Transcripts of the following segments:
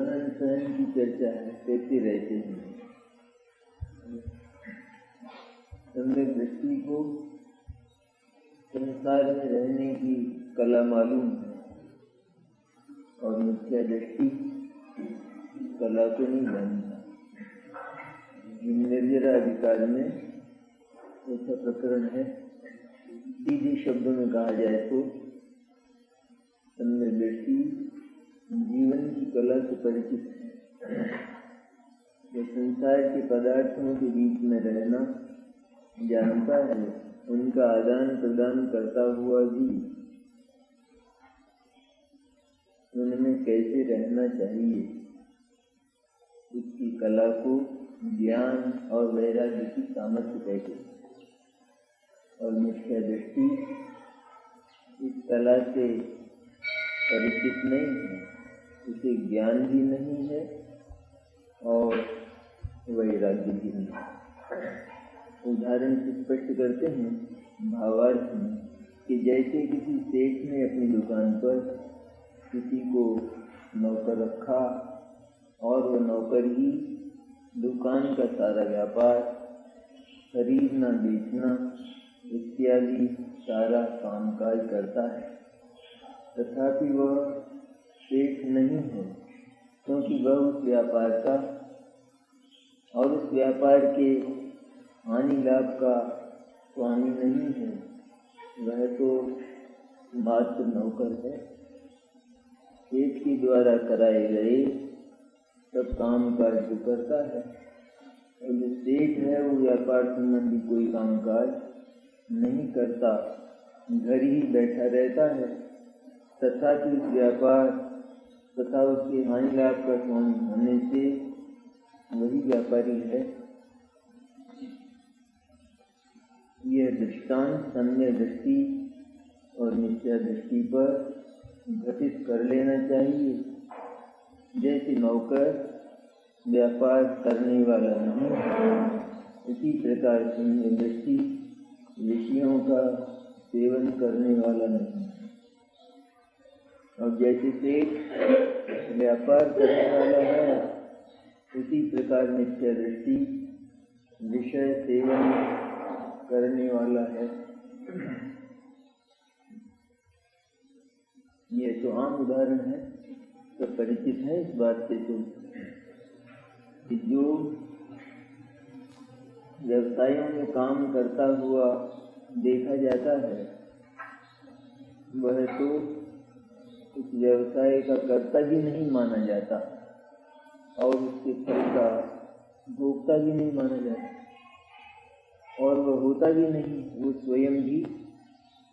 रहन सहन की चर्चा है, कहते रहते हैं। सम्यक दृष्टि को संसार में रहने की कला मालूम है और मिथ्या दृष्टि कला को नहीं जानता। निर्जरा अधिकार में ऐसा प्रकरण है। सीधे शब्दों में कहा जाए तो सम्यक दृष्टि जीवन की कला से परिचित है। जो संसार के पदार्थों के बीच में रहना जानता है, उनका आदान प्रदान करता हुआ भी उनमें कैसे रहना चाहिए, उसकी कला को ज्ञान और वैराग्य की सामर्थ्य कहते हैं। और मिथ्या दृष्टि इस कला से परिचित नहीं है, उसे ज्ञान भी नहीं है और वैराग्य भी नहीं है। उदाहरण से स्पष्ट करते हैं भावार्थ में कि जैसे किसी सेठ ने अपनी दुकान पर किसी को नौकर रखा और वह नौकर ही दुकान का सारा व्यापार, खरीदना बेचना इत्यादि सारा कामकाज करता है, तथापि वह सेठ नहीं है, क्योंकि वह उस व्यापार का और उस व्यापार के हानि लाभ का स्वामी नहीं है। वह तो मात्र नौकर है। सेठ के द्वारा कराए गए सब काम काज जो करता है, और जो सेठ है वो व्यापार संबंधी कोई कामकाज नहीं करता, घर ही बैठा रहता है, तथापि उस व्यापार तथा उसके हानि लाभ का स्वामी होने से वही व्यापारी है। यह दृष्टांत सम्यक दृष्टि और मिथ्या दृष्टि पर घटित कर लेना चाहिए। जैसे नौकर व्यापार करने वाला नहीं है, इसी प्रकार सम्यक दृष्टि विषयों का सेवन करने वाला नहीं है। और जैसे सेठ व्यापार करने वाला है, उसी प्रकार मिथ्या दृष्टि विषय सेवन करने वाला है। ये तो आम उदाहरण है, तो परिचित है इस बात से तो कि जो व्यवसायों में काम करता हुआ देखा जाता है, वह तो उस व्यवसाय का कर्ता भी नहीं माना जाता और उसके फल का भोक्ता भी नहीं माना जाता, और वह होता भी नहीं। वो स्वयं भी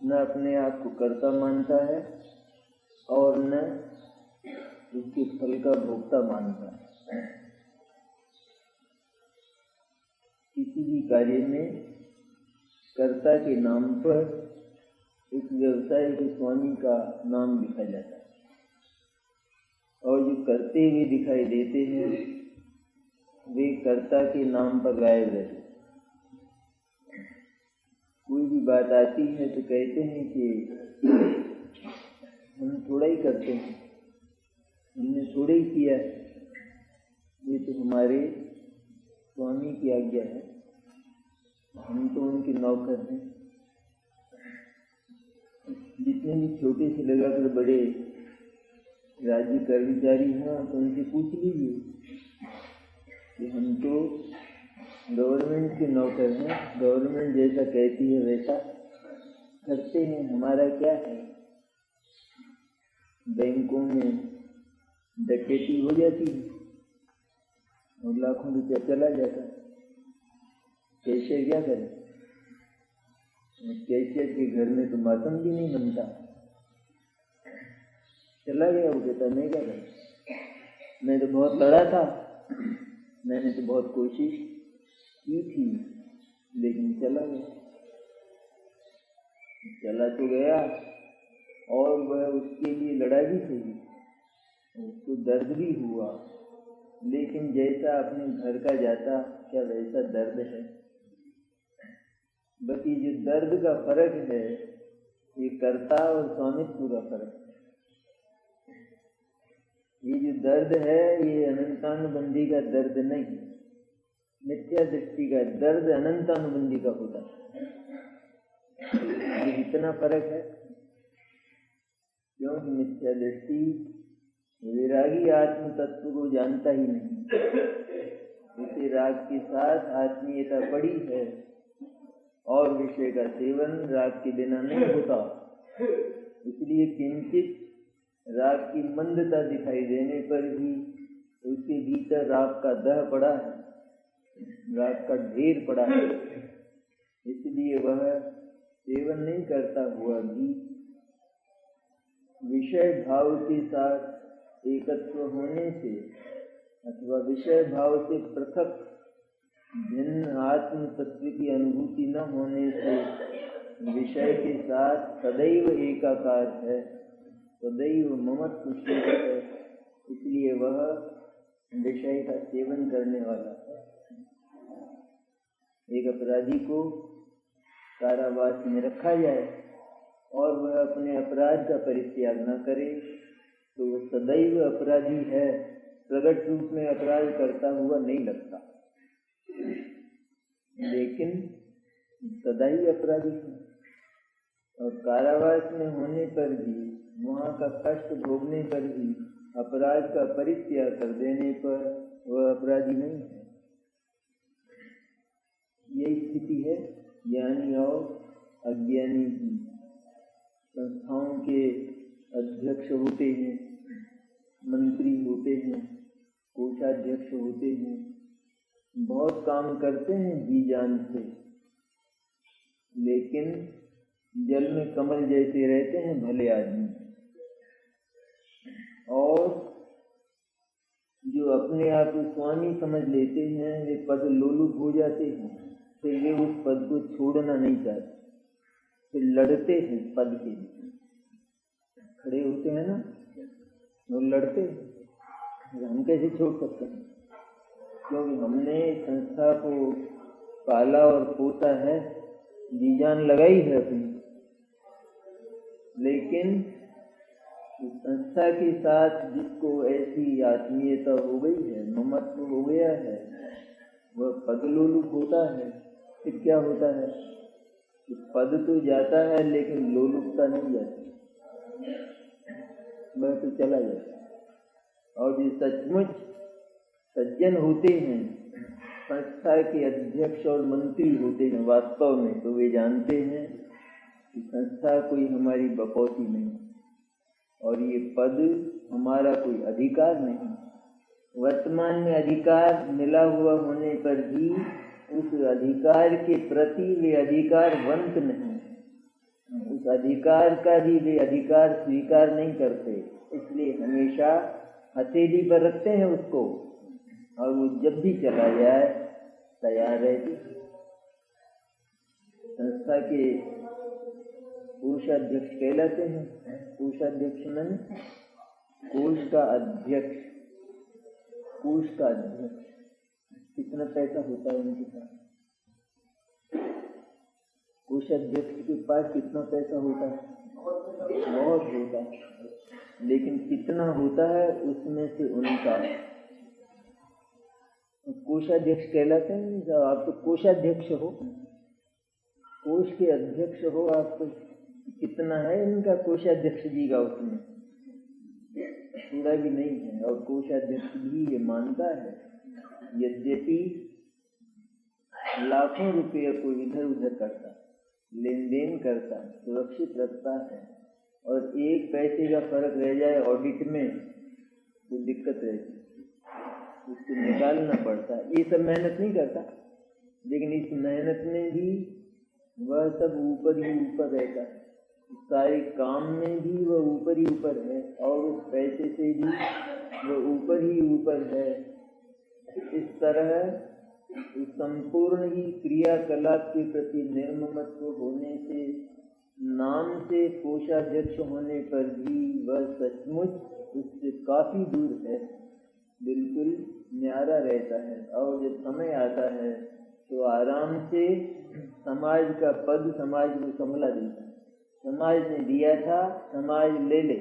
न अपने आप को कर्ता मानता है और न उसके फल का भोक्ता मानता है। किसी भी कार्य में कर्ता के नाम पर इस व्यवसाय के स्वामी का नाम लिखा जाता है, और जो करते हुए दिखाई देते हैं वे कर्ता के नाम पर गायब रहते। कोई भी बात आती है तो कहते हैं कि हम थोड़ा ही करते हैं, हमने थोड़ा ही किया है, ये तो हमारे स्वामी की आज्ञा है, हम तो उनके नौकर हैं। जितने भी छोटे से लगाकर बड़े राज्य कर्मचारी हैं तो उनसे पूछ लीजिए कि हम तो गवर्नमेंट के नौकर हैं, गवर्नमेंट जैसा कहती है वैसा करते हैं, हमारा क्या है। बैंकों में डकैती हो जाती है और लाखों रुपया चला जाता है, कैशियर क्या करे। कैशियर के घर में तो मातम भी नहीं बनता, चला गया। वो कहता मैं क्या करूं, मैं तो बहुत लड़ा था, मैंने तो बहुत कोशिश की थी, लेकिन चला गया। चला तो गया और वह उसके लिए लड़ा भी सही, उसको दर्द भी हुआ, लेकिन जैसा अपने घर का जाता क्या वैसा दर्द है। बस ये जो दर्द का फर्क है, ये कर्ता और स्वामित्व का फर्क है। ये जो दर्द है ये अनंतानुबंधी का दर्द नहीं, मिथ्या दृष्टि का दर्द अनंतानुबंधी का होता है। ये इतना फर्क है क्योंकि मिथ्या दृष्टि विरागी आत्म तत्व को जानता ही नहीं। इसे राग के साथ आत्मीयता पड़ी है और विषय का सेवन राग के बिना नहीं होता, इसलिए किंचित राग की मंदता दिखाई देने पर भी उसके भीतर राग का दह पड़ा है, राग का ढेर पड़ा है। इसलिए वह सेवन नहीं करता हुआ भी विषय भाव के साथ एकत्व होने से अथवा विषय भाव से पृथक भिन्न आत्म तत्व की अनुभूति न होने से विषय के साथ सदैव एकाकार है, सदैव ममत्वशील है। इसलिए वह विषय का सेवन करने वाला है। एक अपराधी को कारावास में रखा जाए और वह अपने अपराध का परित्याग न करे तो वह सदैव अपराधी है, प्रकट रूप में अपराध करता हुआ नहीं लगता, लेकिन सदा ही अपराधी है। और कारावास में होने पर भी, वहाँ का कष्ट भोगने पर भी अपराध का परित्याग कर देने पर वह अपराधी नहीं है। यही स्थिति है ज्ञानी और अज्ञानी की। संस्थाओं के अध्यक्ष होते हैं, मंत्री होते हैं, कोषाध्यक्ष होते हैं, बहुत काम करते हैं जी जान से, लेकिन जल में कमल जैसे रहते हैं भले आदमी। और जो अपने आप को स्वामी समझ लेते हैं वे पद लोलुप हो जाते हैं, फिर वे उस पद को छोड़ना नहीं चाहते, फिर लड़ते हैं पद के लिए। खड़े होते हैं ना, वो लड़ते हैं, हम कैसे छोड़ सकते हैं? क्योंकि हमने संस्था को पाला और पोसा है, जी जान लगाई है अपनी, लेकिन संस्था के साथ जिसको ऐसी आत्मीयता हो गई है, ममत्व हो गया है, वह पदलोलुप होता है। फिर क्या होता है कि पद तो जाता है लेकिन लोलुपता नहीं जाती, वह तो चला जाता है। और जो सचमुच सज्जन होते हैं, संस्था के अध्यक्ष और मंत्री होते हैं वास्तव में, तो वे जानते हैं कि संस्था कोई हमारी बकौती नहीं और ये पद हमारा कोई अधिकार नहीं। वर्तमान में अधिकार मिला हुआ होने पर भी उस अधिकार के प्रति वे अधिकारवंत नहीं, उस अधिकार का भी वे अधिकार स्वीकार नहीं करते, इसलिए हमेशा हथेली पर रखते हैं उसको, और वो जब भी चला जाए तैयार रहती। संस्था के कोषाध्यक्ष कहलाते हैं। कोषाध्यक्ष मन कोष का अध्यक्ष, कोष का अध्यक्ष। कितना पैसा होता है उनके पास? कोषाध्यक्ष के पास कितना पैसा होता है? बहुत होता है, लेकिन कितना होता है उसमें से उनका कोषाध्यक्ष कहलाते हैं। जब आप तो कोषाध्यक्ष हो, कोष के अध्यक्ष हो, आपको कितना है इनका कोषाध्यक्ष जी का? उसमें थोड़ा भी नहीं है। और कोषाध्यक्ष भी ये मानता है, यद्यपि लाखों रुपये को इधर उधर करता, लेन देन करता, सुरक्षित रखता है, और एक पैसे का फर्क रह जाए ऑडिट में तो दिक्कत रहती, उसको निकालना पड़ता। ये सब मेहनत नहीं करता, लेकिन इस मेहनत में भी वह सब ऊपर ही ऊपर रहता है, सारे काम में भी वह ऊपर ही ऊपर है, और उस पैसे से भी वह ऊपर ही ऊपर है। इस तरह संपूर्ण ही क्रियाकलाप के प्रति निर्ममत्व होने से, नाम से कोषाध्यक्ष होने पर भी वह सचमुच उससे काफी दूर है, बिल्कुल न्यारा रहता है। और जब समय आता है तो आराम से समाज का पद समाज को संभला देता है। समाज ने दिया था, समाज ले ले,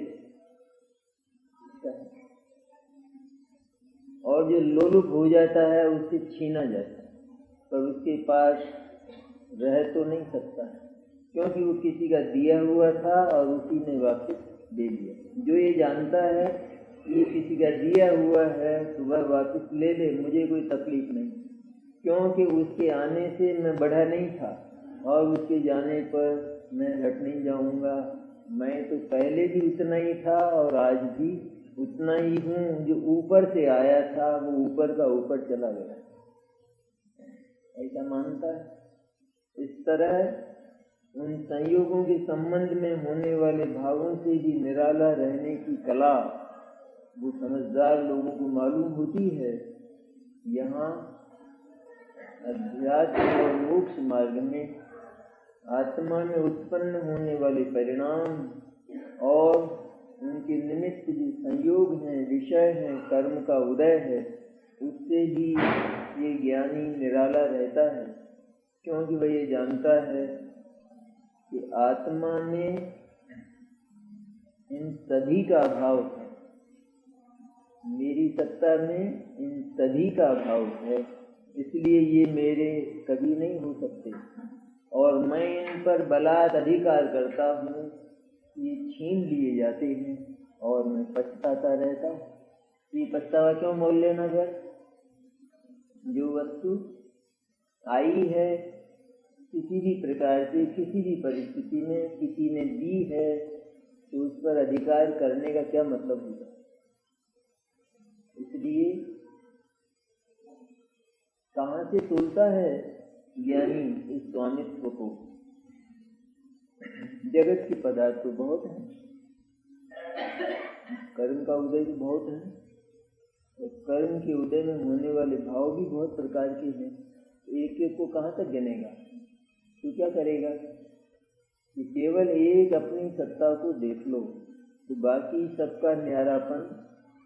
और जो लोलुप हो जाता है उससे छीना जाता है, पर उसके पास रह तो नहीं सकता है, क्योंकि वो किसी का दिया हुआ था और उसी ने वापस दे दिया। जो ये जानता है ये किसी का दिया हुआ है, सुबह वापस ले ले, मुझे कोई तकलीफ नहीं, क्योंकि उसके आने से मैं बढ़ा नहीं था और उसके जाने पर मैं हट नहीं जाऊंगा। मैं तो पहले भी उतना ही था और आज भी उतना ही हूँ। जो ऊपर से आया था वो ऊपर का ऊपर चला गया, ऐसा मानता है। इस तरह उन संयोगों के संबंध में होने वाले भावों से भी निराला रहने की कला वो समझदार लोगों को मालूम होती है। यहाँ अध्यात्म और मोक्ष मार्ग में आत्मा में उत्पन्न होने वाले परिणाम और उनके निमित्त जो संयोग हैं, विषय हैं, कर्म का उदय है, उससे भी ये ज्ञानी निराला रहता है, क्योंकि वह ये जानता है कि आत्मा में इन सभी का अभाव है, मेरी सत्ता में इन सभी का अभाव है, इसलिए ये मेरे कभी नहीं हो सकते और मैं इन पर बलात् अधिकार करता हूँ, ये छीन लिए जाते हैं और मैं पछताता रहता हूँ। ये पछतावा क्यों मोल लेना कर? जो वस्तु आई है किसी भी प्रकार से, किसी भी परिस्थिति में किसी ने दी है, तो उस पर अधिकार करने का क्या मतलब होगा? इसलिए कहाँ से तोलता है ज्ञानी इस स्वामित्व को? जगत के पदार्थ तो बहुत हैं, कर्म का उदय भी बहुत है, तो कर्म के उदय में होने वाले भाव भी बहुत प्रकार के हैं। एक एक को कहाँ तक गिनेगा? तो क्या करेगा कि केवल एक अपनी सत्ता को देख लो तो बाकी सबका न्यारापन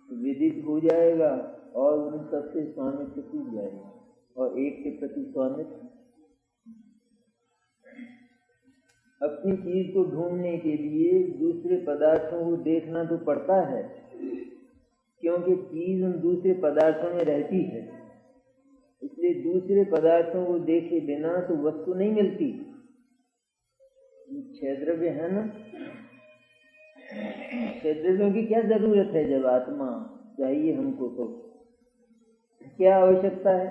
विदित हो जाएगा और उन सबसे स्वामित्व टूट जाएगा और एक के प्रति स्वामित्व। अपनी चीज को ढूंढने के लिए दूसरे पदार्थों को देखना तो पड़ता है, क्योंकि चीज उन दूसरे पदार्थों में रहती है, इसलिए दूसरे पदार्थों को देखे बिना तो वस्तु नहीं मिलती। छह द्रव्य है ना, छह द्रव्यों की क्या जरूरत है? जब आत्मा चाहिए हमको तो क्या आवश्यकता है?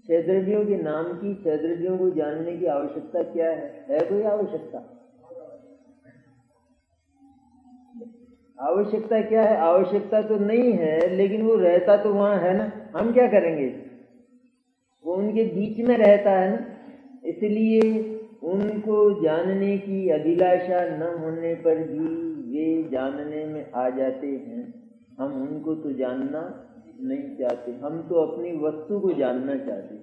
छह द्रव्यों के नाम की, छह द्रव्यों को जानने की आवश्यकता क्या है कोई आवश्यकता? आवश्यकता क्या है? आवश्यकता तो नहीं है, लेकिन वो रहता तो वहां है ना, हम क्या करेंगे? वो उनके बीच में रहता है ना, इसलिए उनको जानने की अभिलाषा न होने पर भी वे जानने में आ जाते हैं। हम उनको तो जानना नहीं चाहते, हम तो अपनी वस्तु को जानना चाहते।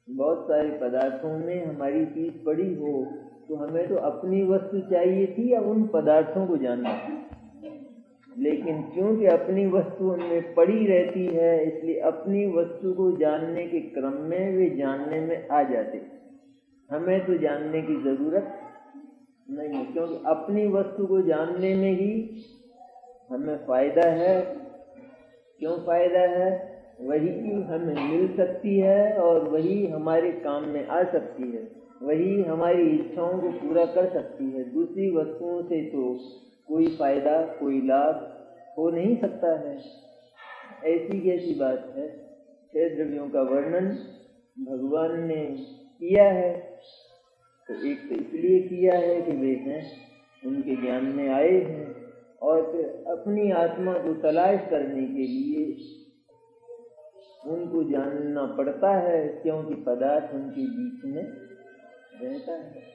बहुत सारे पदार्थों में हमारी चीज पड़ी हो तो हमें तो अपनी वस्तु चाहिए थी या उन पदार्थों को जानना था, लेकिन क्योंकि अपनी वस्तु उनमें पड़ी रहती है, इसलिए अपनी वस्तु को जानने के क्रम में वे जानने में आ जाते। हमें तो जानने की जरूरत नहीं है, क्योंकि अपनी वस्तु को जानने में ही हमें फायदा है। क्यों फायदा है? वही हमें मिल सकती है और वही हमारे काम में आ सकती है, वही हमारी इच्छाओं को पूरा कर सकती है। दूसरी वस्तुओं से तो कोई फायदा, कोई लाभ हो नहीं सकता है। ऐसी कैसी बात है? छह द्रव्यों का वर्णन भगवान ने किया है, तो एक तो इसलिए किया है कि वे हैं, उनके ज्ञान में आए हैं, और फिर अपनी आत्मा को तलाश करने के लिए उनको जानना पड़ता है, क्योंकि पदार्थ उनके बीच में रहता है।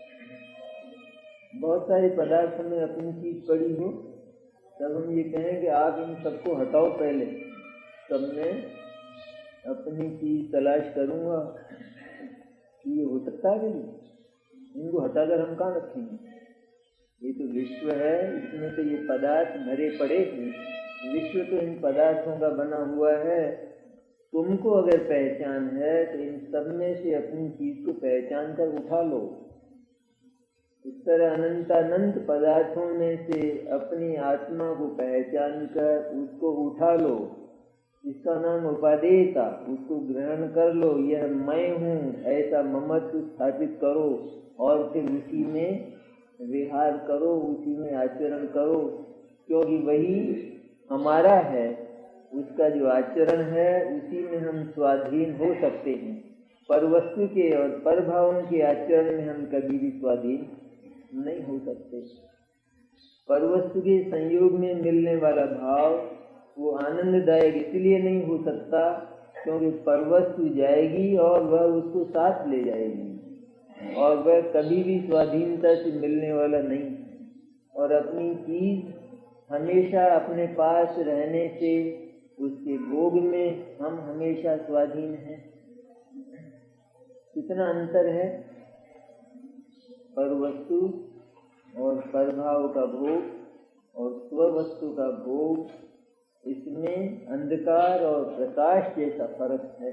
बहुत सारे पदार्थ में अपनी चीज पड़ी हो, तब हम ये कहें कि आप इन सबको हटाओ पहले, तब मैं अपनी चीज तलाश करूंगा। ये हो सकता है कि इनको हटाकर हम कहाँ रखेंगे? ये तो विश्व है, इसमें तो ये पदार्थ भरे पड़े हैं। विश्व तो इन पदार्थों का बना हुआ है। तुमको अगर पहचान है तो इन सब में से अपनी चीज को पहचान कर उठा लो। इस तरह अनंतानंत पदार्थों में से अपनी आत्मा को पहचान कर उसको उठा लो। इसका नाम उपादेयता, उसको ग्रहण कर लो, यह मैं हूँ, ऐसा ममत्व स्थापित करो और फिर उसी में विहार करो, उसी में आचरण करो, क्योंकि वही हमारा है। उसका जो आचरण है उसी में हम स्वाधीन हो सकते हैं। पर वस्तु के और पर भावों के आचरण में हम कभी भी स्वाधीन नहीं हो सकते। पर वस्तु के संयोग में मिलने वाला भाव वो आनंददायक इसलिए नहीं हो सकता क्योंकि पर वस्तु जाएगी और वह उसको साथ ले जाएगी और वह कभी भी स्वाधीनता से मिलने वाला नहीं। और अपनी चीज हमेशा अपने पास रहने से उसके भोग में हम हमेशा स्वाधीन हैं। कितना अंतर है पर वस्तु और परभाव का भोग और स्ववस्तु का भोग, इसमें अंधकार और प्रकाश जैसा फर्क है।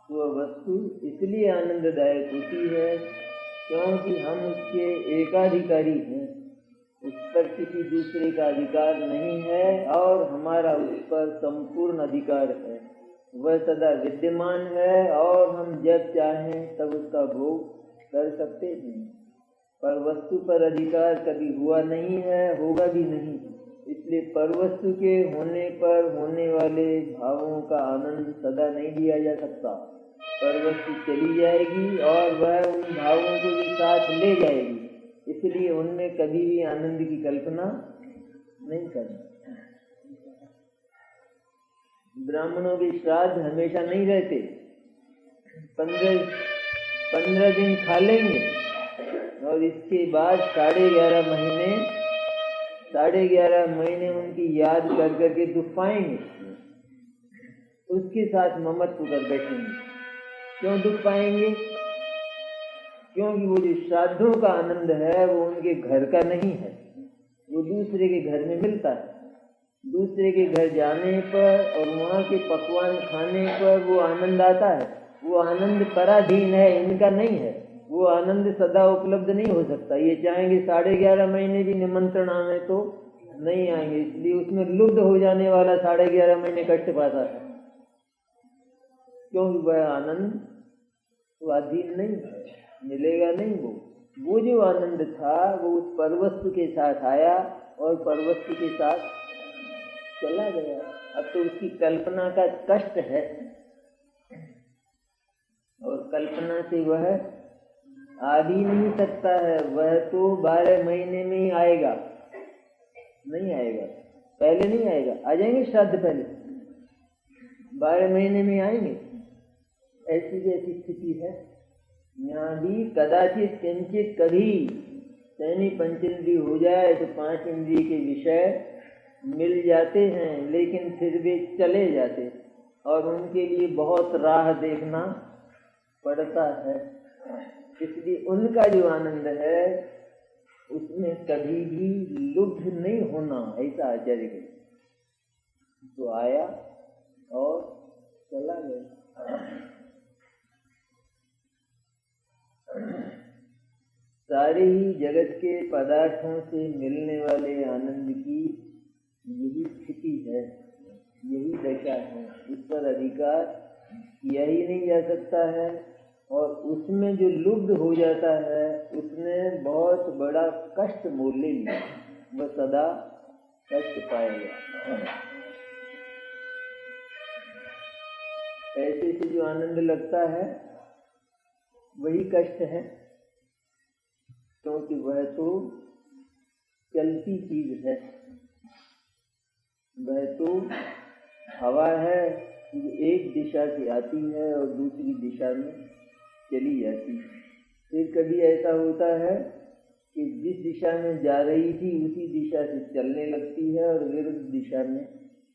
स्ववस्तु इसलिए आनंददायक होती है क्योंकि हम उसके एकाधिकारी हैं, उस पर किसी दूसरे का अधिकार नहीं है और हमारा उस पर संपूर्ण अधिकार है। वह सदा विद्यमान है और हम जब चाहें तब उसका भोग कर सकते हैं। पर वस्तु पर अधिकार कभी हुआ नहीं है, होगा भी नहीं। इसलिए पर वस्तु के होने पर होने वाले भावों का आनंद सदा नहीं लिया जा सकता। पर वस्तु चली जाएगी और वह उन भावों को भी साथ ले जाएगी, इसलिए उनमें कभी भी आनंद की कल्पना नहीं करना। ब्राह्मणों के श्राद्ध हमेशा नहीं रहते। 15 दिन खा लेंगे और इसके बाद 11.5 महीने उनकी याद कर करके दुख पाएंगे, उसके साथ ममत्व कर बैठेंगे। क्यों दुख पाएंगे? क्योंकि वो जो श्राद्धों का आनंद है वो उनके घर का नहीं है, वो दूसरे के घर में मिलता है। दूसरे के घर जाने पर और वहाँ के पकवान खाने पर वो आनंद आता है। वो आनंद पराधीन है, इनका नहीं है। वो आनंद सदा उपलब्ध नहीं हो सकता। ये चाहेंगे 11.5 महीने भी निमंत्रण आवे तो नहीं आएंगे, इसलिए उसमें लुब्ध हो जाने वाला 11.5 महीने कष्ट पाता है, क्योंकि वह आनंद स्वाधीन नहीं है, मिलेगा नहीं। वो जो आनंद था वो उस परवस्तु के साथ आया और परवस्तु के साथ चला गया। अब तो उसकी कल्पना का कष्ट है और कल्पना से वह आ भी नहीं सकता है। वह तो 12 महीने में ही आएगा, नहीं आएगा, पहले नहीं आएगा। आ जाएंगे श्राद्ध पहले, 12 महीने में आएंगे। ऐसी जैसी स्थिति है यहाँ भी। कदाचित किंचित कभी सैनी पंचेंद्रिय हो जाए तो 5 इंद्रिय के विषय मिल जाते हैं, लेकिन फिर वे चले जाते और उनके लिए बहुत राह देखना पड़ता है। इसलिए उनका जो आनंद है उसमें कभी भी लुब्ध नहीं होना, ऐसा आचार्य कहते। तो आया और चला गया। सारे ही जगत के पदार्थों से मिलने वाले आनंद की यही स्थिति है, यही दशा है। उस पर अधिकार किया ही नहीं जा सकता है और उसमें जो लुब्ध हो जाता है उसने बहुत बड़ा कष्ट मोल ले लिया, वह सदा कष्ट पाएगा। पैसे से जो आनंद लगता है वही कष्ट है, क्योंकि वह तो चलती चीज है, वह तो हवा है, एक दिशा से आती है और दूसरी दिशा में चली जाती है। फिर कभी ऐसा होता है कि जिस दिशा में जा रही थी उसी दिशा से चलने लगती है और विरुद्ध दिशा में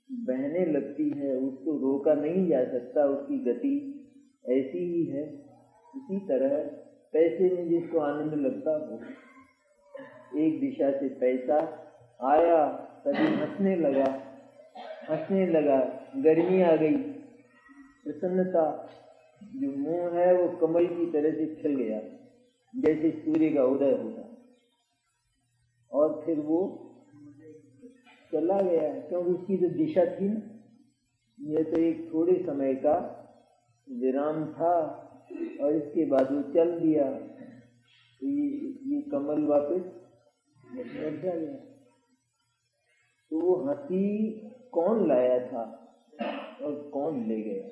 बहने लगती है। उसको रोका नहीं जा सकता, उसकी गति ऐसी ही है। इसी तरह पैसे में जिसको आनंद लगता हो, एक दिशा से पैसा आया, कभी हंसने लगा, गर्मी आ गई, प्रसन्नता, जो मुंह है वो कमल की तरह से खिल गया, जैसे सूर्य का उदय होता। और फिर वो चला गया, क्योंकि उसकी तो दिशा थी ना। ये तो एक थोड़े समय का विराम था और इसके बाद वो चल दिया, तो ये कमल वापस लग गया। तो वो हंसी कौन लाया था और कौन ले गया,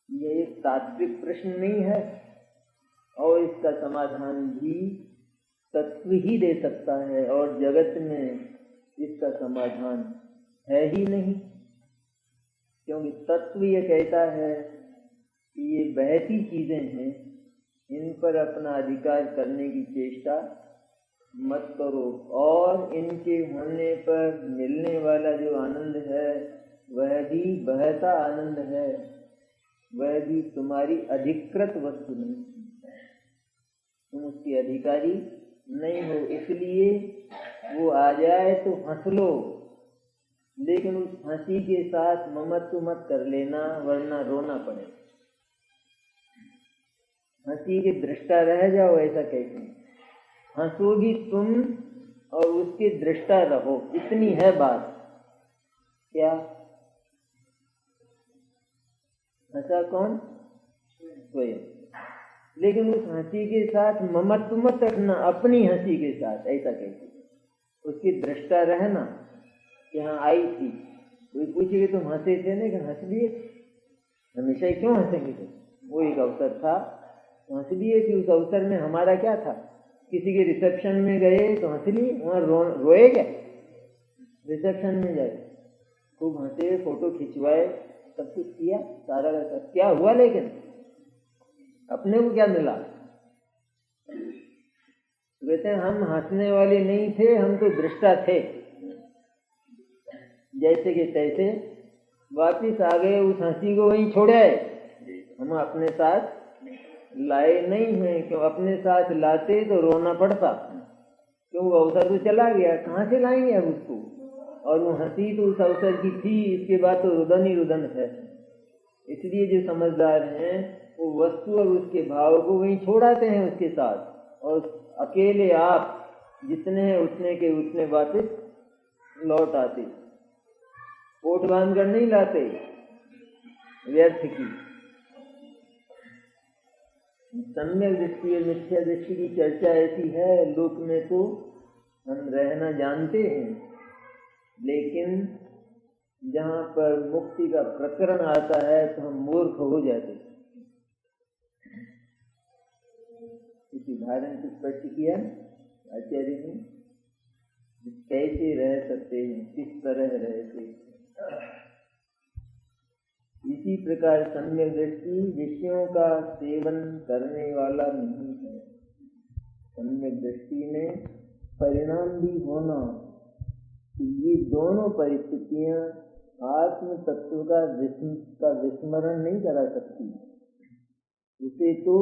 ये एक तात्विक प्रश्न नहीं है, और इसका समाधान भी तत्व ही दे सकता है, और जगत में इसका समाधान है ही नहीं, क्योंकि तत्व ये कहता है कि ये बहती चीजें हैं, इन पर अपना अधिकार करने की चेष्टा मत करो, और इनके होने पर मिलने वाला जो आनंद है वह भी बहता आनंद है, वह भी तुम्हारी अधिकृत वस्तु नहीं, तुम उसकी अधिकारी नहीं हो। इसलिए वो आ जाए तो हंस लो, लेकिन उस हंसी के साथ ममत्व मत कर लेना, वरना रोना पड़े। हंसी के दृष्टा रह जाओ, ऐसा कहते हैं। हंसोगी तुम और उसके दृष्टा रहो, इतनी है बात। क्या हंसा कौन? स्वयं। लेकिन उस हंसी के साथ ममत्व मत रखना, अपनी हंसी के साथ, ऐसा कहते हैं। उसकी दृष्टा रहना कि हाँ आई थी, कोई पूछेगी तुम हंसे थे ना, कि हंस लिए, हमेशा ही क्यों हंसेंगे तुम, वो एक अवसर था हंस लिए कि उस अवसर में हमारा क्या था, किसी के रिसेप्शन में गए तो हंस लिए, वहाँ रोए क्या? रिसेप्शन में जाए खूब हंसे, फोटो खिंचवाए, सब कुछ किया, सारा का क्या हुआ, लेकिन अपने को क्या मिला? कहते हैं हम हंसने वाले नहीं थे, हम तो दृष्टा थे, जैसे कि तैसे वापिस आ गए, उस हंसी को वहीं छोड़े, हम अपने साथ लाए नहीं हैं। क्यों? अपने साथ लाते तो रोना पड़ता, क्यों? वो अवसर तो चला गया, कहाँ से लाएंगे अब उसको? और वो हंसी तो उस अवसर की थी, इसके बाद तो रुदन ही रुदन है। इसलिए जो समझदार हैं वो वस्तु और उसके भाव को वहीं छोड़ाते हैं उसके साथ, और अकेले आप जितने हैं उतने के उतने वापस लौट आते, कोट बांध कर नहीं लाते व्यर्थ की। सम्यक दृष्टि और मिथ्या दृष्टि की चर्चा ऐसी है लोक में, तो हम रहना जानते हैं, लेकिन जहाँ पर मुक्ति का प्रकरण आता है तो हम मूर्ख हो जाते। इस उदाहरण से स्पष्ट किया आचार्य ने, कैसे रह सकते हैं, किस तरह रहते। इसी प्रकार सम्यक दृष्टि विषयों का सेवन करने वाला नहीं है। सम्यक दृष्टि में परिणाम भी होना, ये दोनों परिस्थितियां आत्म तत्व का विस्मरण नहीं करा सकती। उसे तो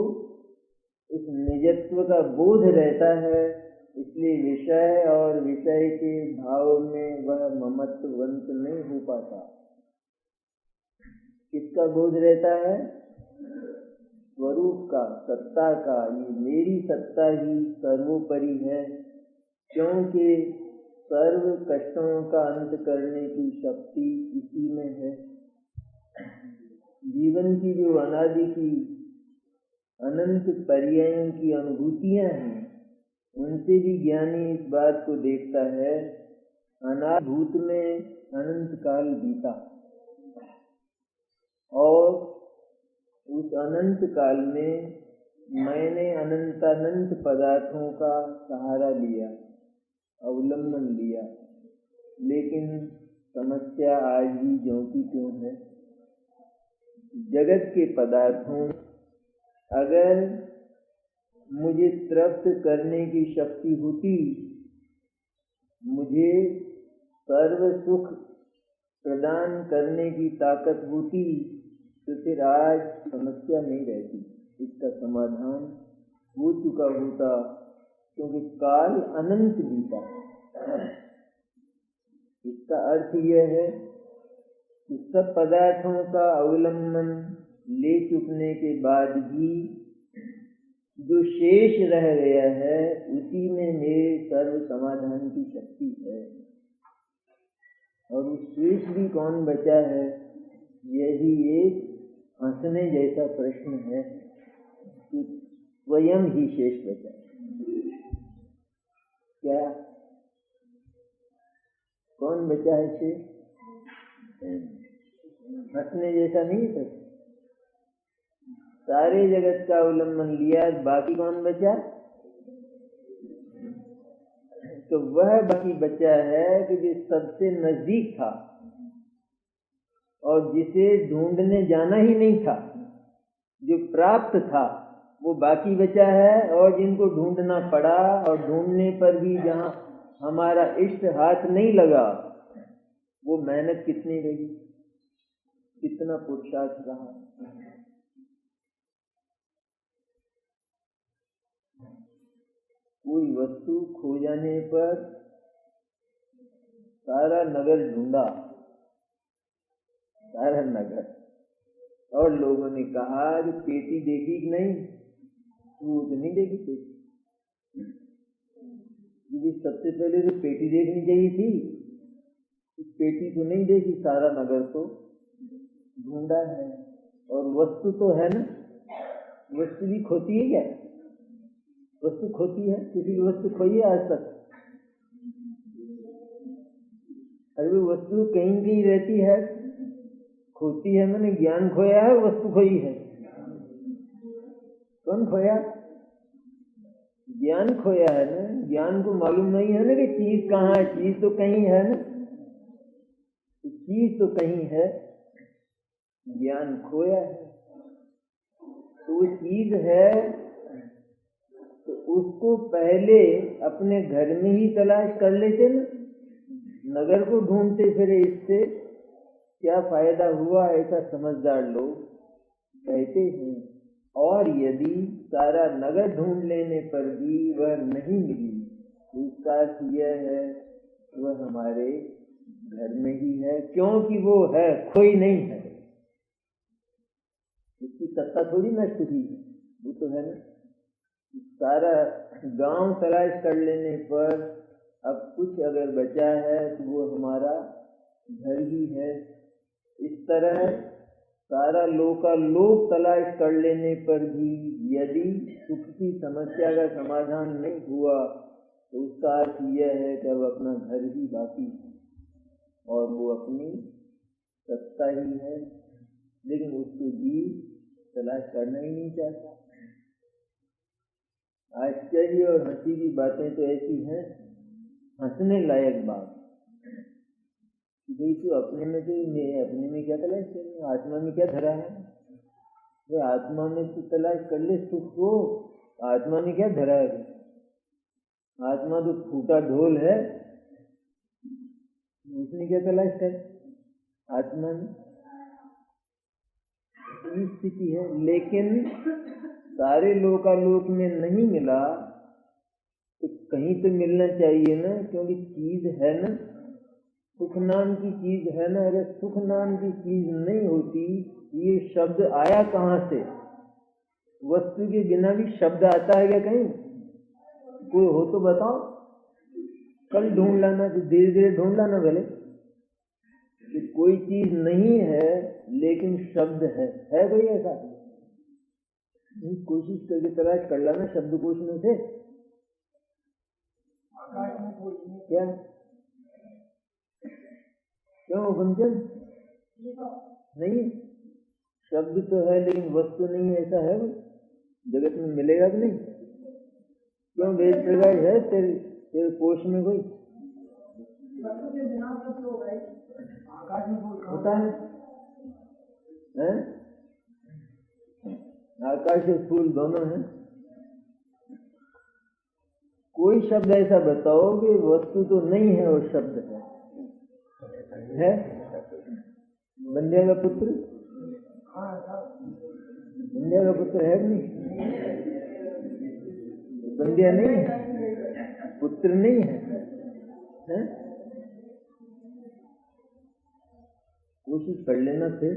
उस निजत्व का बोध रहता है, इसलिए विषय और विषय के भाव में वह ममत्ववंत नहीं हो पाता। किसका बोध रहता है? स्वरूप का, सत्ता का। ये मेरी सत्ता ही सर्वोपरि है, क्योंकि सर्व कष्टों का अंत करने की शक्ति इसी में है। जीवन की जो अनादि की अनंत पर्यायों की अनुभूतियां हैं, उनसे भी ज्ञानी इस बात को देखता है, अनाभूत में अनंत काल बीता, और उस अनंत काल में मैंने अनंतानंत पदार्थों का सहारा लिया, अवलंबन लिया, लेकिन समस्या आज भी ज्यों की त्यों है। जगत के पदार्थों अगर मुझे तृप्त करने की शक्ति होती, मुझे सर्व सुख प्रदान करने की ताकत होती, तो फिर आज समस्या नहीं रहती, इसका समाधान हो चुका होता, क्योंकि काल अनंत बीता। इसका अर्थ यह है कि सब पदार्थों का अवलंबन ले चुकने के बाद भी जो शेष रह गया है, उसी में मेरे सर्व समाधान की शक्ति है। और उस शेष भी कौन बचा है, यही एक हंसने जैसा प्रश्न है कि स्वयं ही शेष बचा। क्या कौन बचा है शेष? हंसने जैसा नहीं था। सारे जगत का अवलंबन लिया, बाकी कौन बचा? तो वह बाकी बचा है कि जो सबसे नजदीक था और जिसे ढूंढने जाना ही नहीं था, जो प्राप्त था, वो बाकी बचा है। और जिनको ढूंढना पड़ा और ढूंढने पर भी जहाँ हमारा इष्ट हाथ नहीं लगा, वो मेहनत कितनी रही, कितना पुरुषार्थ रहा। कोई वस्तु खो जाने पर सारा नगर ढूंढा, सारा नगर, और लोगों ने कहा कि पेटी देखी कि नहीं? वो तो नहीं देखी पेटी, क्योंकि सबसे पहले तो पेटी देखनी चाहिए थी। पेटी तो नहीं देखी, सारा नगर तो ढूंढा है। और वस्तु तो है ना, वस्तु भी खोती है क्या? वस्तु खोती है? किसी की वस्तु खोई है आज तक? अरे वो वस्तु कहीं कहीं रहती है, खोती है। मैंने ज्ञान खोया है, वस्तु खोई है? कौन खोया? ज्ञान खोया है ना। ज्ञान को मालूम नहीं है ना कि चीज कहाँ है। चीज तो कहीं है ना, चीज तो कहीं है, ज्ञान खोया है। तो वो चीज है तो उसको पहले अपने घर में ही तलाश कर लेते ना, नगर को ढूंढते फिरे। इससे क्या फायदा हुआ, ऐसा समझदार लोग कहते हैं। और यदि सारा नगर ढूंढ लेने पर भी वह नहीं मिली, तो इसका अर्थ यह है वह हमारे घर में ही है, क्योंकि वो है, खोई नहीं है। उसकी सत्ता थोड़ी नष्ट हुई है, वो तो है ना। सारा गांव तलाश कर लेने पर अब कुछ अगर बचा है तो वो हमारा घर ही है। इस तरह सारा लोक तलाश कर लेने पर भी यदि सुख की समस्या का समाधान नहीं हुआ, तो उसका अर्थ यह है कि अब अपना घर ही बाकी है और वो अपनी सत्ता ही है, लेकिन उसको भी तलाश करना ही नहीं चाहता। आश्चर्य और हंसी की बातें तो ऐसी हैं, हंसने लायक बात। भाई तो अपने में क्या तलाश करें? आत्मा में क्या धरा है? वो आत्मा में तो तलाश कर ले सुख को। आत्मा में क्या धरा है? आत्मा तो फूटा ढोल है, उसने क्या तलाश कर? आत्मा में स्थिति है। लेकिन सारे लोकालोक में नहीं मिला तो कहीं तो मिलना चाहिए ना, क्योंकि चीज है ना, सुख नाम की चीज है ना। अगर सुख नाम की चीज नहीं होती, ये शब्द आया कहाँ से? वस्तु के बिना भी शब्द आता है क्या कहीं? कोई हो तो बताओ। कल ढूंढ लाना, तो धीरे धीरे ढूंढ लाना भले कि कोई चीज नहीं है लेकिन शब्द है कोई ऐसा? कोशिश करके तलाश कर लाना शब्दकोश में से। क्या क्यों गुंजन नहीं? शब्द तो है लेकिन वस्तु नहीं, ऐसा है? जगत में मिलेगा कि नहीं? क्यों वेद प्रकाश है तेरे कोश में कोई होता है? आकाश और फूल दोनों हैं। कोई शब्द ऐसा बताओ कि वस्तु तो नहीं है और शब्द है? बंध्या का पुत्र, बंध्या का पुत्र है नहीं? बंध्या नहीं है, पुत्र नहीं है? कोशिश कर लेना फिर।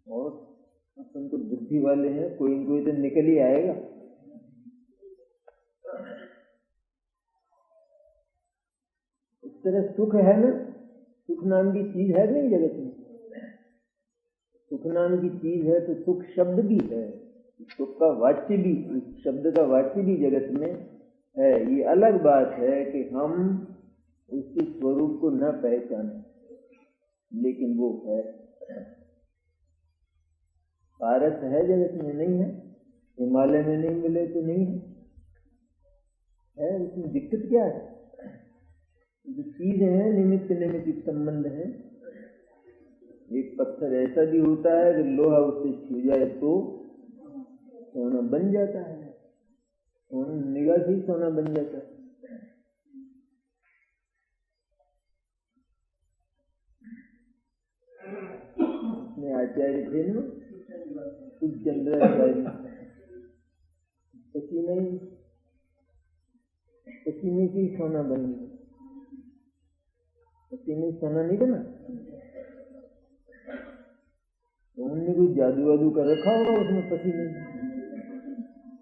और अपन तो बुद्धि वाले हैं, कोई न कोई तो निकल ही आएगा। तरह सुख है ना, सुख नाम की चीज है नहीं जगत में, सुख नाम की चीज है तो सुख शब्द भी है, सुख का वाच्य भी, शब्द का वाच्य भी जगत में है। ये अलग बात है कि हम उसके स्वरूप को न पहचाने, लेकिन वो है, पारस है जगत में, नहीं है, हिमालय में नहीं मिले तो नहीं है, उसमें दिक्कत क्या है? जो चीज है निमित्त निमित्त संबंध है। एक पत्थर ऐसा भी होता है कि लोहा उससे छू जाए तो सोना बन जाता है, सोना निगाह से सोना बन जाता है। अपने आचार्य थे ना चंद्राचार्य, पसीने से सोना बन गया, पसीने सोना नहीं बना, उन्होंने कोई जादू वादू कर रखा होगा उसमें पसीने,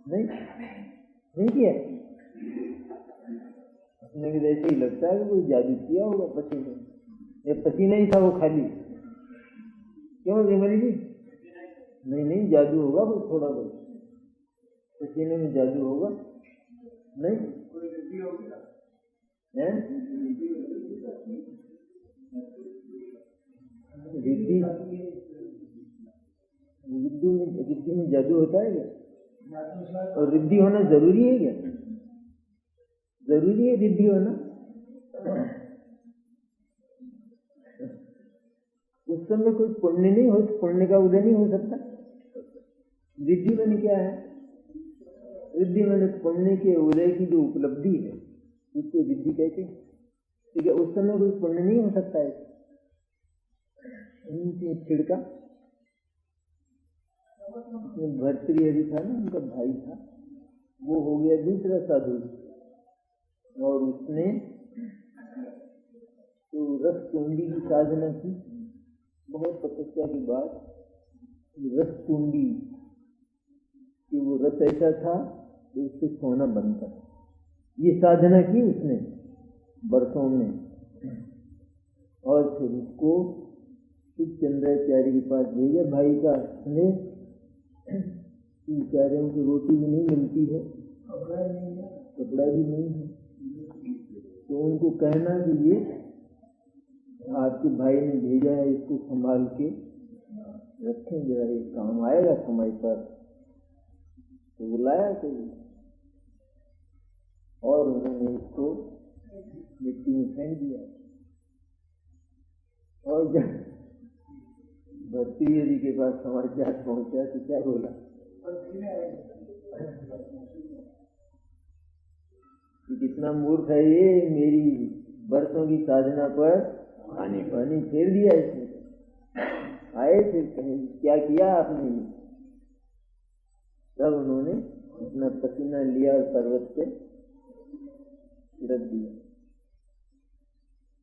नहीं किया, अपने को ऐसे ही लगता है कि कोई जादू किया होगा पसीने, ये पसीना ही था वो खाली, क्यों विमल जी? नहीं जादू होगा वो, थोड़ा बहुत पसीने में जादू होगा, नहीं है? रिद्धि में जादू होता है क्या? और रिद्धि होना जरूरी है क्या? जरूरी है रिद्धि होना? उस समय कोई पुण्य नहीं हो, पुण्य का उदय नहीं हो सकता। रिद्धि मैंने क्या है? रिद्धि मैंने पुण्य के उदय की जो उपलब्धि है उसको रिद्धि कहते हैं, ठीक है। उस समय कोई पुण्य नहीं हो सकता है। छिड़का भर्तृहरि था ना, उनका भाई था, वो हो गया दूसरा साधु, और उसने तो रस कुंडी की साधना की, बहुत तपस्या के बाद रस कुंडी कि वो रस ऐसा था कि उससे सोना बनता, ये साधना की उसने वर्षों में, और फिर उसको चंद्राचार्य के पास भेजा भाई का स्नेह, बेचारों को रोटी भी नहीं मिलती है, कपड़ा भी नहीं है, तो उनको कहना कि ये आपके भाई ने भेजा है, इसको संभाल के रखें, जरा ये काम आएगा समय पर। तो बुलाया तो, और उन्होंने इसको मिट्टी में फेंक दिया। और जब भर्तृहरि के पास समाचार पहुंचा तो क्या बोला कि कितना मूर्ख है ये, मेरी वर्षों की साधना पर पानी फेर दिया इसने। आए थे कहीं, क्या किया आपने? तब उन्होंने अपना पसीना लिया और पर्वत पे छिड़क दिया,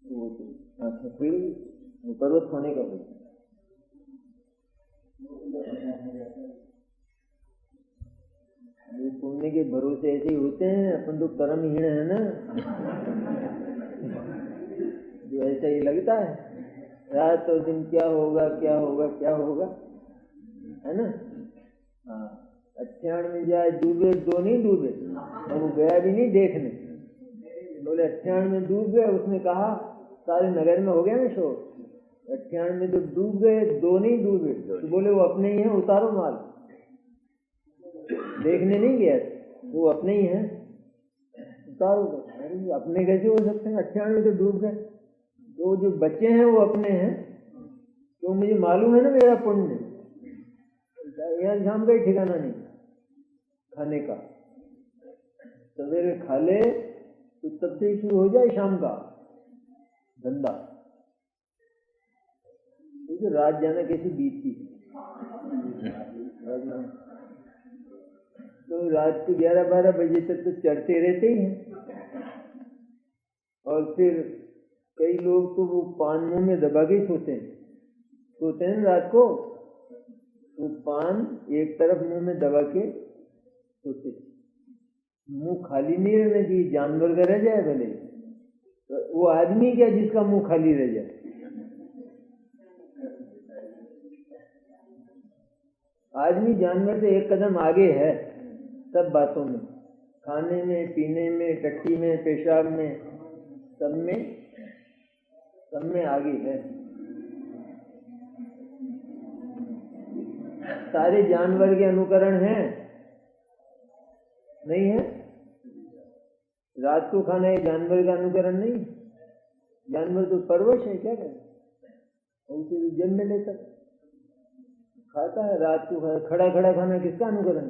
वो आंखें खुल गई, वो पर्वत होने का हुआ। पुण्य के भरोसे ऐसे ही होते हैं, अपन तो कर्महीन है ना, जो ऐसा ही लगता है रात और दिन क्या होगा क्या होगा क्या होगा, है ना। हाँ, अट्ठाण में जाए डूबे दो नहीं डूबे, और वो गया भी नहीं देखने, बोले अट्ठाण में डूब गए, उसने कहा सारे नगर में हो गया ना शोर, अट्ठाण में तो डूब गए, दो नहीं डूबे, तो बोले वो अपने ही है, उतारो माल, देखने नहीं गया, वो अपने ही है, उतारो। अरे अपने कैसे हो सकते हैं, 98 में तो डूब गए, तो जो बच्चे हैं वो अपने हैं, तो मुझे मालूम है ना मेरा पुण्य, यहाँ शाम का ही ठिकाना नहीं खाने का, सवेरे खा ले तो तब से शुरू हो जाए शाम का धंधा, तो रात जाना कैसे बीतती तो रात को 11-12 बजे तक तो चढ़ते रहते ही हैं। और फिर कई लोग तो वो पान मुंह में दबा के सोते हैं रात को, वो पान एक तरफ मुंह में दबा के सोते, मुंह खाली नहीं रहना चाहिए, जानवर का रह जाए भले, तो वो आदमी क्या जिसका मुंह खाली रह जाए? आदमी जानवर से एक कदम आगे है सब बातों में, खाने में, पीने में, टट्टी में, पेशाब में, सब में आगे है। सारे जानवर के अनुकरण हैं? नहीं है। रात को खाना एक जानवर का अनुकरण नहीं। जानवर तो परवश है, क्या करें, उनसे जन्म में लेता खाता है। रात को खड़ा खड़ा खाना किसका अनुकरण?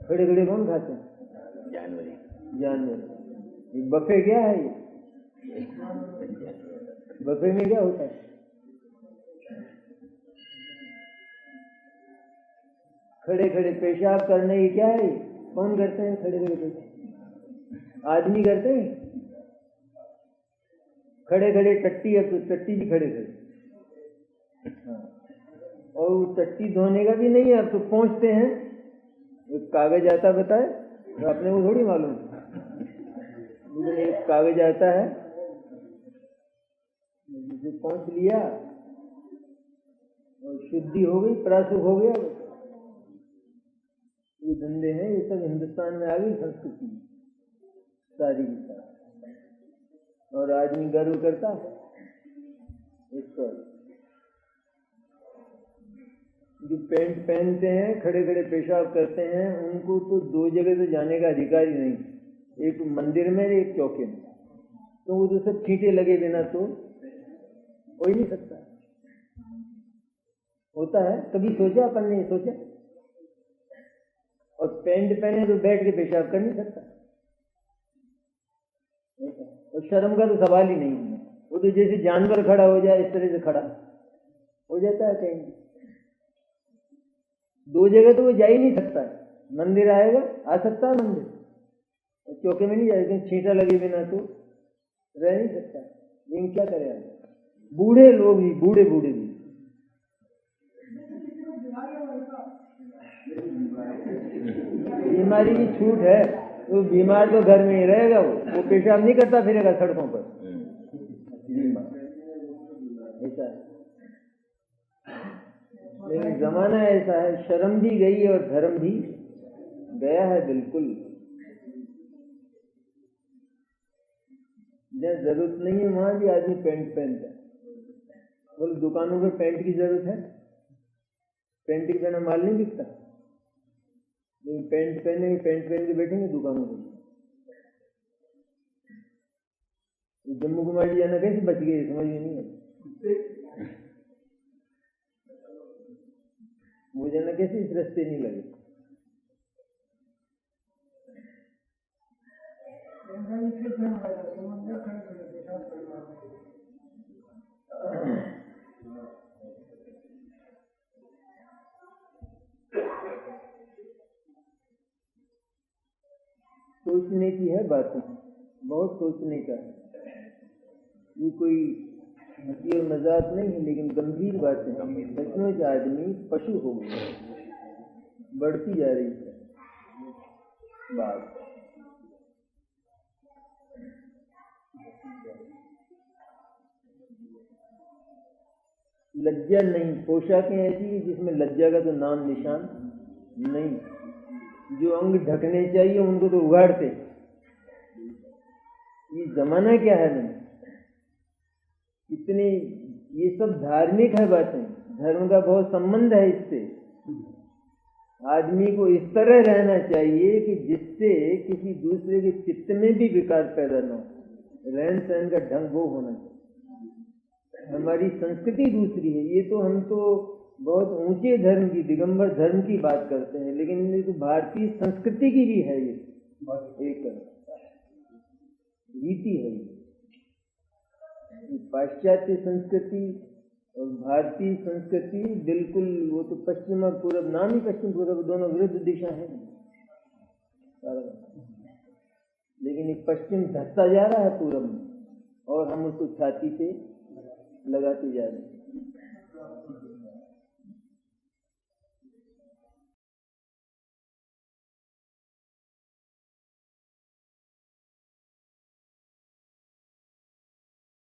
खड़े खड़े कौन खाते हैं? जानवर। ये बफे क्या है? ये बफे में क्या होता है? खड़े खड़े पेशाब करने की क्या है? कौन करते हैं खड़े खड़े पेशाब? आदमी करते हैं। खड़े खड़े टट्टी है तो टट्टी भी खड़े खड़े। और वो टट्टी धोने का भी नहीं है, अब तो पहुंचते हैं। एक कागज आता बताए तो अपने को थोड़ी मालूम, लेकिन एक कागज आता है जो पहुंच लिया और शुद्धि हो गई, प्रासुख हो गया। ये धंधे हैं, ये सब हिंदुस्तान में आ गई संस्कृति सारी की सारी। और आदमी गर्व करता है इस पर। जो पैंट पहनते हैं, खड़े खड़े पेशाब करते हैं, उनको तो दो जगह तो जाने का अधिकार ही नहीं, एक मंदिर में एक चौके में। तो वो तो सब छींटे लगे बिना तो हो ही नहीं सकता। होता है कभी सोचा? अपन ने सोचा? और पैंट पहने तो बैठ के पेशाब कर नहीं सकता। और शर्म का तो सवाल ही नहीं है। वो तो जैसे जानवर खड़ा हो जाए इस तरह से खड़ा हो जाता है। कहीं दो जगह तो वो जा ही नहीं सकता है। मंदिर आएगा, आ सकता है मंदिर, और चौके में नहीं जाएगा, लेकिन छींटा लगे बिना तो रह नहीं सकता। लेकिन क्या करे, बूढ़े लोग भी, बूढ़े बूढ़े भी बीमारी की छूट है। वो बीमार तो घर में ही रहेगा, वो पेशाब नहीं करता फिरेगा सड़कों पर। ऐसा है। लेकिन जमाना ऐसा है, शर्म भी गई और धर्म भी गया है बिल्कुल। जहाँ जरूरत नहीं है वहां भी आदमी पैंट पहनता है। बोले दुकानों में पैंट की जरूरत है? पैंट के बिना माल नहीं बिकता। लेकिन पैंट पहनेंगे, पैंट पहन के बैठेंगे दुकानों में। जम्मू कुमारी जाना कैसे बच गए समझ में नहीं है। मुझे ना कैसे इस रास्ते नहीं लगे। सोचने की है बातें, बहुत सोचने का है। ये कोई हंसी और मजाक नहीं है, लेकिन गंभीर बातें। सचमुच आदमी पशु हो गया, बढ़ती जा रही है बात। लज्जा नहीं, पोशाकें ऐसी है जिसमें लज्जा का तो नाम निशान नहीं। जो अंग ढकने चाहिए उनको तो उगाड़ते। ये जमाना क्या है नहीं, इतनी ये सब धार्मिक है बातें। धर्म का बहुत संबंध है इससे। आदमी को इस तरह रहना चाहिए कि जिससे किसी दूसरे के चित्त में भी विकार पैदा न हो। रहन सहन का ढंग वो होना चाहिए। हमारी संस्कृति दूसरी है। ये तो हम तो बहुत ऊंचे धर्म की, दिगंबर धर्म की बात करते हैं, लेकिन ये तो भारतीय संस्कृति की भी है। ये एक रीति है। पाश्चात्य संस्कृति और भारतीय संस्कृति बिल्कुल, वो तो पश्चिम और पूरब, नाम ही पश्चिम पूरब, दोनों विरुद्ध दिशा है। लेकिन एक पश्चिम धसता जा रहा है पूरब में, और हम उसको छाती से लगाते जा रहे हैं।